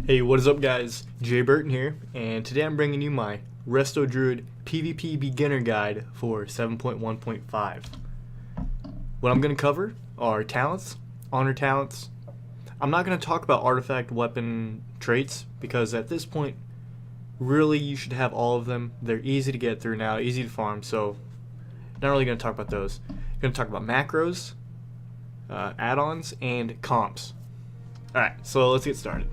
Hey, what is up guys? Jay Burton here, and today I'm bringing you my Resto Druid PvP beginner guide for 7.1.5. What I'm going to cover are talents, honor talents. I'm not going to talk about artifact weapon traits because at this point, really you should have all of them. They're easy to get through now, easy to farm, so not really going to talk about those. I'm going to talk about macros, add-ons, and comps. Alright, so let's get started.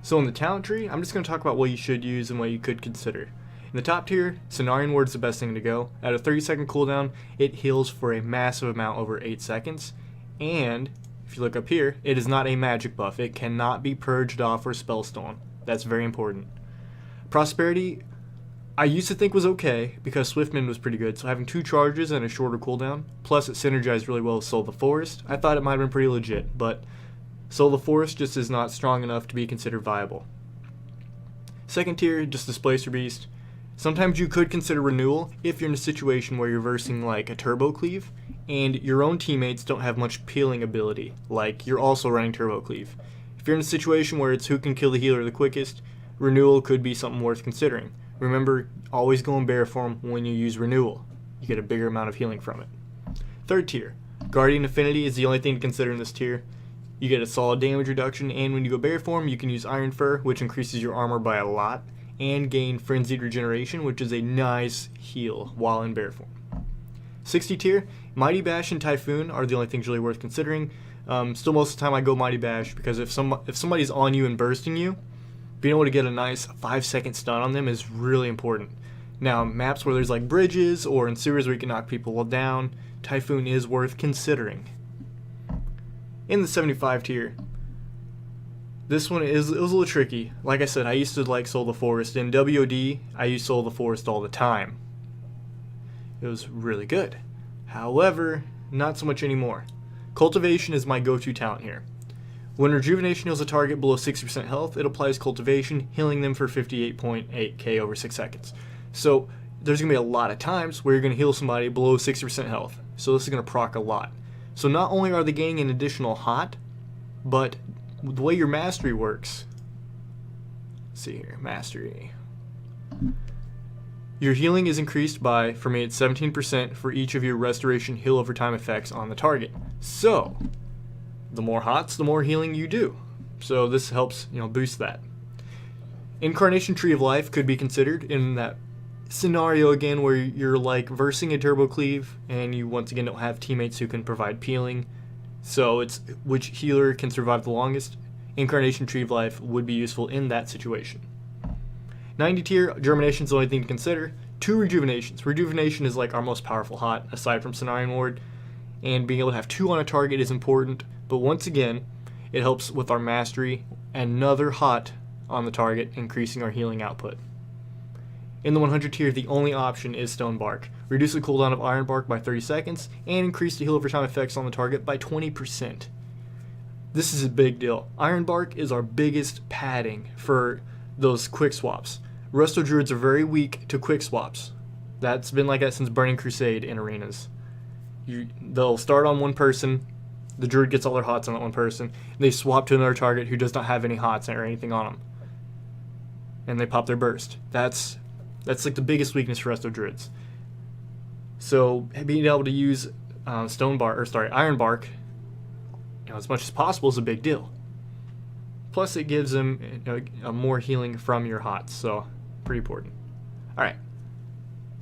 So in the talent tree, I'm just going to talk about what you should use and what you could consider. In the top tier, Cenarian Ward is the best thing to go. At a 30-second cooldown, it heals for a massive amount over 8 seconds. And, if you look up here, it is not a magic buff. It cannot be purged off or spell stolen. That's very important. Prosperity, I used to think was okay because Swiftman was pretty good, so having 2 charges and a shorter cooldown, plus it synergized really well with Soul of the Forest, I thought it might have been pretty legit, but Soul of the Forest just is not strong enough to be considered viable. Second tier, just Displacer Beast. Sometimes you could consider Renewal if you're in a situation where you're versing like a Turbo Cleave, and your own teammates don't have much peeling ability, like you're also running Turbo Cleave. If you're in a situation where it's who can kill the healer the quickest, Renewal could be something worth considering. Remember, always go in bear form when you use Renewal. You get a bigger amount of healing from it. Third tier, Guardian Affinity is the only thing to consider in this tier. You get a solid damage reduction, and when you go bear form, you can use Iron Fur, which increases your armor by a lot, and gain Frenzied Regeneration, which is a nice heal while in bear form. 60 tier, Mighty Bash and Typhoon are the only things really worth considering. Still, most of the time I go Mighty Bash because if somebody's on you and bursting you, being able to get a nice 5-second stun on them is really important. Now, maps where there's like bridges or in sewers where you can knock people down, Typhoon is worth considering. In the 75 tier, this one it was a little tricky. Like I said, I used to like Soul of the Forest. In WOD, I used Soul of the Forest all the time. It was really good. However, not so much anymore. Cultivation is my go-to talent here. When Rejuvenation heals a target below 60% health, it applies Cultivation, healing them for 58.8k over 6 seconds. So there's going to be a lot of times where you're going to heal somebody below 60% health. So this is going to proc a lot. So not only are they gaining an additional hot, but the way your mastery works, let's see here, mastery. Your healing is increased by, for me it's 17% for each of your restoration heal over time effects on the target. So, the more hots, the more healing you do. So this helps, boost that. Incarnation Tree of Life could be considered in that scenario again where you're like versing a Turbo Cleave and you once again don't have teammates who can provide peeling, so it's which healer can survive the longest. Incarnation Tree of Life would be useful in that situation. 90 tier, Germination is the only thing to consider. 2 Rejuvenations. Rejuvenation is like our most powerful hot aside from Cenarian Ward, and being able to have 2 on a target is important, but once again it helps with our mastery. Another hot on the target, increasing our healing output. In the 100 tier, the only option is Stonebark. Reduce the cooldown of Ironbark by 30 seconds, and increase the heal over time effects on the target by 20%. This is a big deal. Ironbark is our biggest padding for those quick swaps. Resto Druids are very weak to quick swaps. That's been like that since Burning Crusade in arenas. They'll start on one person, the Druid gets all their hots on that one person, and they swap to another target who does not have any hots or anything on them. And they pop their burst. That's like the biggest weakness for Resto Druids. So being able to use Ironbark, as much as possible is a big deal. Plus it gives them more healing from your hots, so pretty important. All right,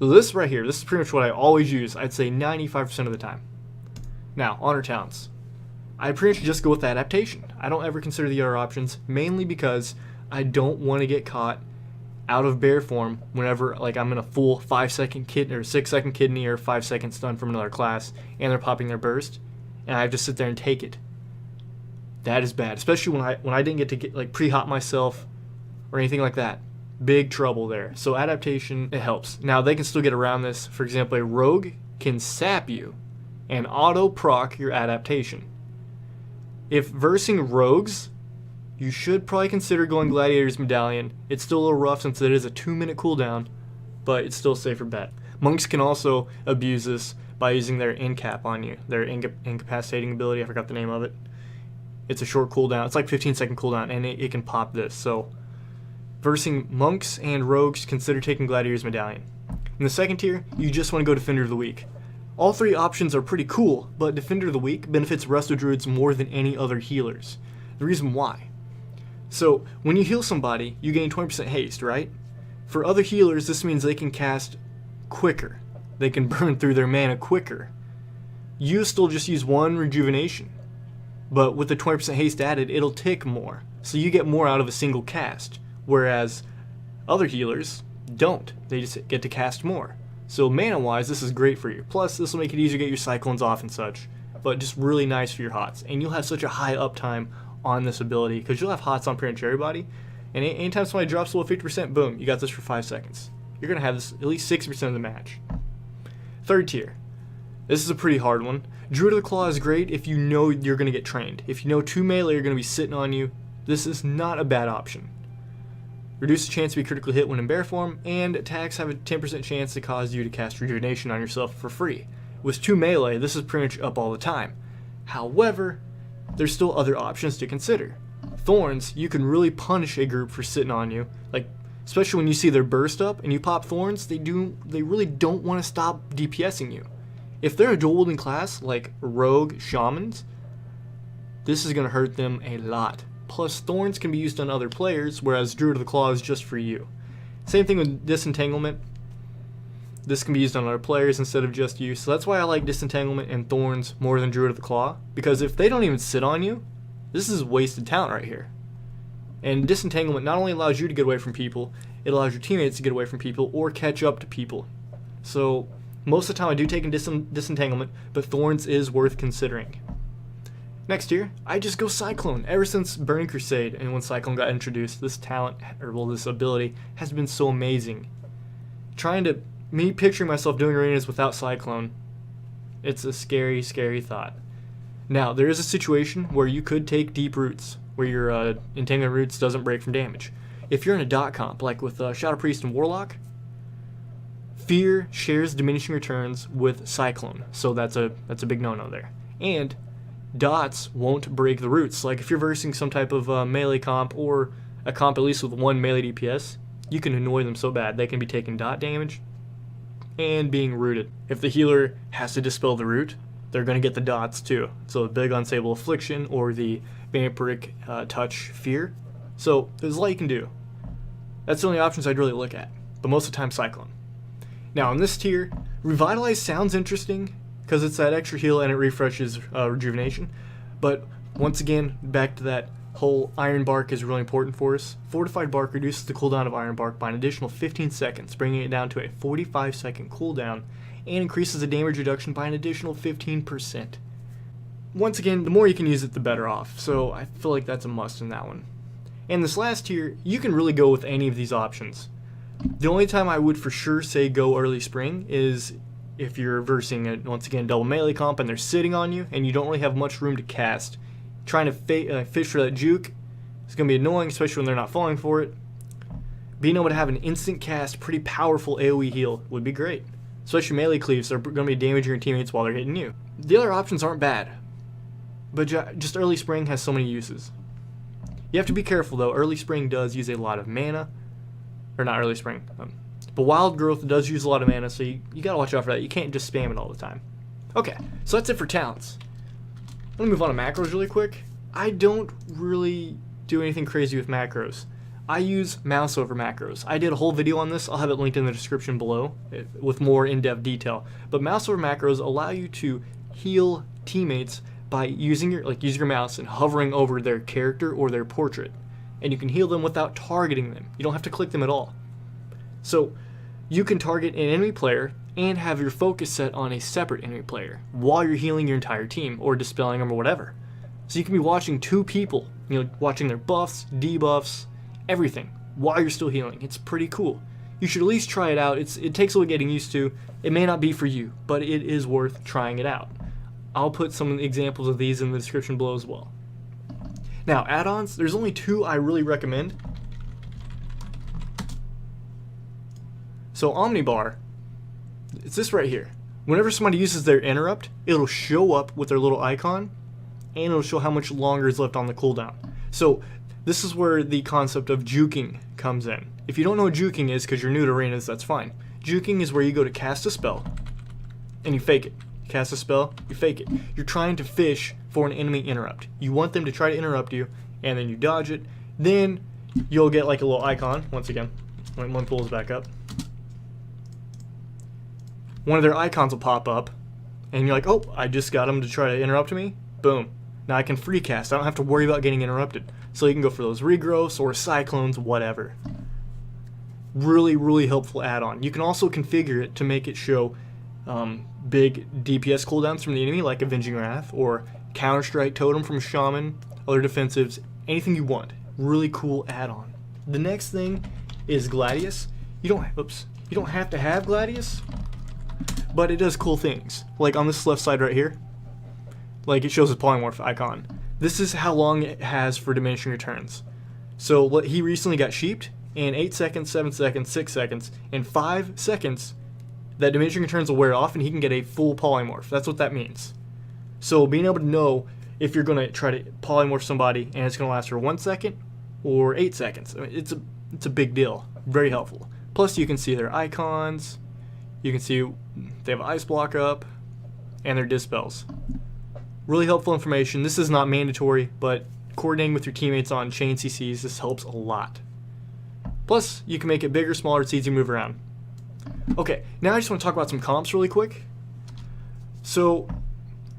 so this right here, this is pretty much what I always use. I'd say 95% of the time. Now, honor talents. I pretty much just go with adaptation. I don't ever consider the other options, mainly because I don't want to get caught out of bear form whenever like I'm in a full 5-second kidney or 6-second kidney or 5-second stun from another class and they're popping their burst and I have to sit there and take it. That is bad, especially when I didn't get like pre-hop myself or anything like that. Big trouble there. So adaptation, it helps. Now they can still get around this. For example, a rogue can sap you and auto proc your adaptation. If versing rogues, you should probably consider going Gladiator's Medallion. It's still a little rough since it is a 2-minute cooldown, but it's still a safer bet. Monks can also abuse this by using their incap on you, their incapacitating ability, I forgot the name of it. It's a short cooldown. It's like 15-second cooldown, and it can pop this. So, versing monks and rogues, consider taking Gladiator's Medallion. In the second tier, you just want to go Defender of the Week. All three options are pretty cool, but Defender of the Week benefits Resto Druids more than any other healers. The reason why. So, when you heal somebody, you gain 20% haste, right? For other healers, this means they can cast quicker. They can burn through their mana quicker. You still just use one rejuvenation, but with the 20% haste added, it'll tick more. So you get more out of a single cast, whereas other healers don't. They just get to cast more. So mana-wise, this is great for you. Plus, this will make it easier to get your cyclones off and such, but just really nice for your hots. And you'll have such a high uptime on this ability, because you'll have hots on pretty much everybody, and anytime somebody drops below 50%, boom, you got this for 5 seconds. You're going to have this at least 60% of the match. Third tier. This is a pretty hard one. Druid of the Claw is great if you know you're going to get trained. If you know 2 melee are going to be sitting on you, this is not a bad option. Reduce the chance to be critically hit when in bear form, and attacks have a 10% chance to cause you to cast Rejuvenation on yourself for free. With 2 melee, this is pretty much up all the time. However, there's still other options to consider. Thorns, you can really punish a group for sitting on you, like especially when you see their burst up and you pop Thorns, they really don't want to stop DPSing you. If they're a dual wielding class like Rogue Shamans, this is going to hurt them a lot. Plus, Thorns can be used on other players, whereas Druid of the Claw is just for you. Same thing with Disentanglement. This can be used on other players instead of just you, so that's why I like Disentanglement and Thorns more than Druid of the Claw, because if they don't even sit on you, this is wasted talent right here. And Disentanglement not only allows you to get away from people, it allows your teammates to get away from people or catch up to people. So, most of the time I do take in Disentanglement, but Thorns is worth considering. Next tier, I just go Cyclone. Ever since Burning Crusade and when Cyclone got introduced, this talent, or well, this ability, has been so amazing. Me picturing myself doing arenas without Cyclone, it's a scary, scary thought. Now, there is a situation where you could take Deep Roots, where your Entanglement Roots doesn't break from damage. If you're in a dot comp, like with Shadow Priest and Warlock, Fear shares diminishing returns with Cyclone, so that's a big no-no there. And dots won't break the roots. Like if you're versing some type of melee comp or a comp at least with 1 melee DPS, you can annoy them so bad they can be taking dot damage and being rooted. If the healer has to dispel the root, they're going to get the dots too. So the big Unsable Affliction or the Vampiric Touch Fear. So there's a lot you can do. That's the only options I'd really look at, but most of the time Cyclone. Now in this tier, Revitalize sounds interesting because it's that extra heal and it refreshes Rejuvenation, but once again, back to that whole Ironbark is really important for us. Fortified Bark reduces the cooldown of Ironbark by an additional 15 seconds, bringing it down to a 45-second cooldown, and increases the damage reduction by an additional 15%. Once again, the more you can use it, the better off, so I feel like that's a must in that one. And this last tier, you can really go with any of these options. The only time I would for sure say go early spring is if you're versing a, once again, double melee comp and they're sitting on you and you don't really have much room to cast. Trying to fish for that juke is going to be annoying, especially when they're not falling for it. Being able to have an instant cast, pretty powerful AoE heal would be great. Especially melee cleaves are going to be damaging your teammates while they're hitting you. The other options aren't bad, but just early spring has so many uses. You have to be careful though, early spring does use a lot of mana. Or not early spring, but wild growth does use a lot of mana, so you gotta watch out for that. You can't just spam it all the time. Okay, so that's it for talents. Let me move on to macros really quick. I don't really do anything crazy with macros. I use Mouseover macros. I did a whole video on this. I'll have it linked in the description below with more in-depth detail. But Mouseover macros allow you to heal teammates by using your mouse and hovering over their character or their portrait. And you can heal them without targeting them. You don't have to click them at all. So you can target an enemy player and have your focus set on a separate enemy player while you're healing your entire team or dispelling them or whatever. So you can be watching 2 people, watching their buffs, debuffs, everything while you're still healing. It's pretty cool. You should at least try it out. It takes a little getting used to. It may not be for you, but it is worth trying it out. I'll put some examples of these in the description below as well. Now, add-ons, there's only 2 I really recommend. So Omnibar, it's this right here. Whenever somebody uses their interrupt, it'll show up with their little icon, and it'll show how much longer is left on the cooldown. So this is where the concept of juking comes in. If you don't know what juking is because you're new to arenas, that's fine. Juking is where you go to cast a spell and you fake it. Cast a spell, you fake it. You're trying to fish for an enemy interrupt. You want them to try to interrupt you, and then you dodge it. Then you'll get like a little icon. Once again, when one pulls back up, one of their icons will pop up, and you're like, oh, I just got them to try to interrupt me. Boom. Now I can free cast. I don't have to worry about getting interrupted. So you can go for those regrowths or cyclones, whatever. Really, really helpful add-on. You can also configure it to make it show big DPS cooldowns from the enemy, like Avenging Wrath, or Counter-Strike Totem from Shaman, other defensives, anything you want. Really cool add-on. The next thing is Gladius. You don't have to have Gladius, but it does cool things. Like on this left side right here, like it shows a polymorph icon. This is how long it has for diminishing returns. So he recently got sheeped, in 8 seconds, 7 seconds, 6 seconds, in 5 seconds, that diminishing returns will wear off and he can get a full polymorph. That's what that means. So being able to know if you're going to try to polymorph somebody and it's going to last for 1 second or 8 seconds, I mean, it's a big deal. Very helpful. Plus you can see their icons, you can see they have ice block up, and their dispels. Really helpful information. This is not mandatory, but coordinating with your teammates on chain CCs, this helps a lot. Plus, you can make it bigger, smaller, it's easy to move around. Okay, now I just want to talk about some comps really quick. So,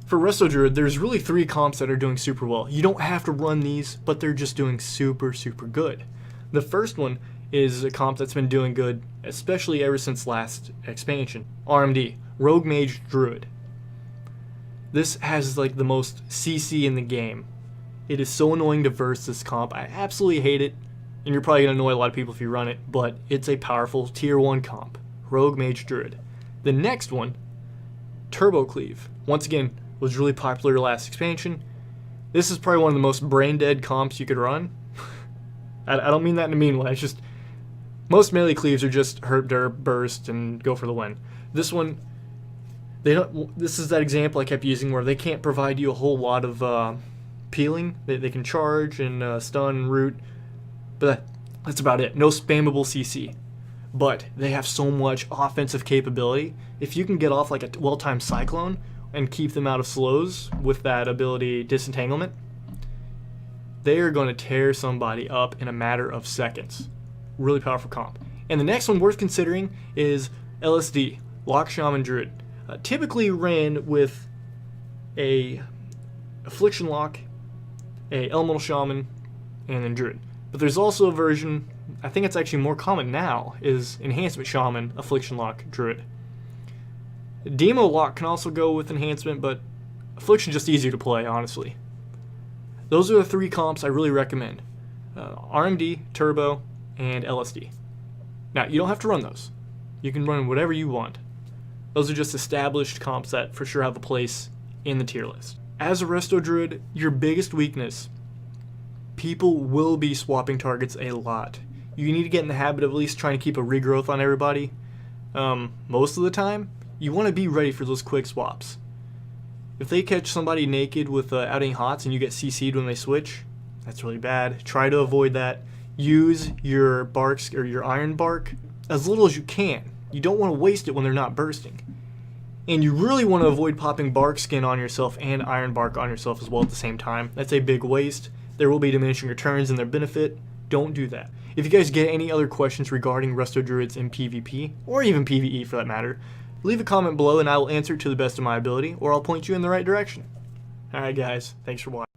for Resto Druid, there's really 3 comps that are doing super well. You don't have to run these, but they're just doing super, super good. The first one is a comp that's been doing good, especially ever since last expansion. RMD, Rogue Mage Druid. This has like the most CC in the game. It is so annoying to verse this comp. I absolutely hate it, and you're probably going to annoy a lot of people if you run it, but it's a powerful tier 1 comp. Rogue Mage Druid. The next one, Turbo Cleave. Once again, was really popular last expansion. This is probably one of the most brain dead comps you could run. I don't mean that in a mean way. It's just most melee cleaves are just herb derp, burst, and go for the win. This one, this is that example I kept using where they can't provide you a whole lot of peeling. They can charge and stun and root, but that's about it. No spammable CC. But they have so much offensive capability. If you can get off like a well-timed cyclone and keep them out of slows with that ability disentanglement, they are going to tear somebody up in a matter of seconds. Really powerful comp. And the next one worth considering is LSD, Lock Shaman Druid. Typically ran with a Affliction Lock, a Elemental Shaman, and then Druid. But there's also a version, I think it's actually more common now, is Enhancement Shaman, Affliction Lock, Druid. Demo Lock can also go with Enhancement, but Affliction's just easier to play, honestly. Those are the 3 comps I really recommend. RMD, Turbo, and LSD. Now, you don't have to run those. You can run whatever you want. Those are just established comps that for sure have a place in the tier list. As a Resto Druid, your biggest weakness, people will be swapping targets a lot. You need to get in the habit of at least trying to keep a regrowth on everybody. Most of the time, you want to be ready for those quick swaps. If they catch somebody naked with outing hots and you get CC'd when they switch, that's really bad. Try to avoid that. Use your barks or your ironbark as little as you can. You don't want to waste it when they're not bursting. And you really want to avoid popping bark skin on yourself and ironbark on yourself as well at the same time. That's a big waste. There will be diminishing returns in their benefit. Don't do that. If you guys get any other questions regarding Resto Druids in PvP, or even PvE for that matter, leave a comment below and I will answer it to the best of my ability, or I'll point you in the right direction. Alright guys, thanks for watching.